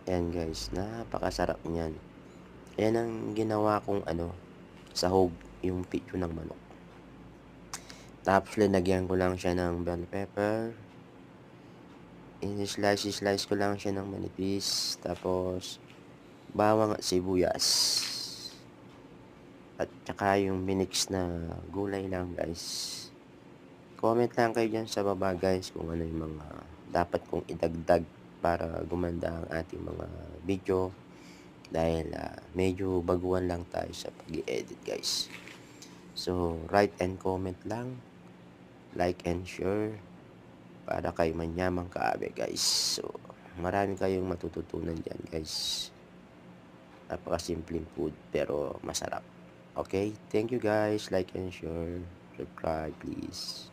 Ayan guys, napakasarap niyan. Ayan ang ginawa kong sahog, yung pityo ng manok. Tapos linagyan ko lang siya ng bell pepper. In-slice ko lang siya ng manipis. Tapos bawang at sibuyas. At saka yung minix na gulay lang guys. Comment lang kayo dyan sa baba guys kung ano yung mga dapat kong idagdag para gumanda ang ating mga video. Dahil medyo baguhan lang tayo sa pag-i-edit guys. So, write and comment lang. Like and share. Para kay manyamang kaabe guys. So, marami kayong matututunan dyan guys. Napakasimpleng food pero masarap. Okay? Thank you guys. Like and share. Subscribe please.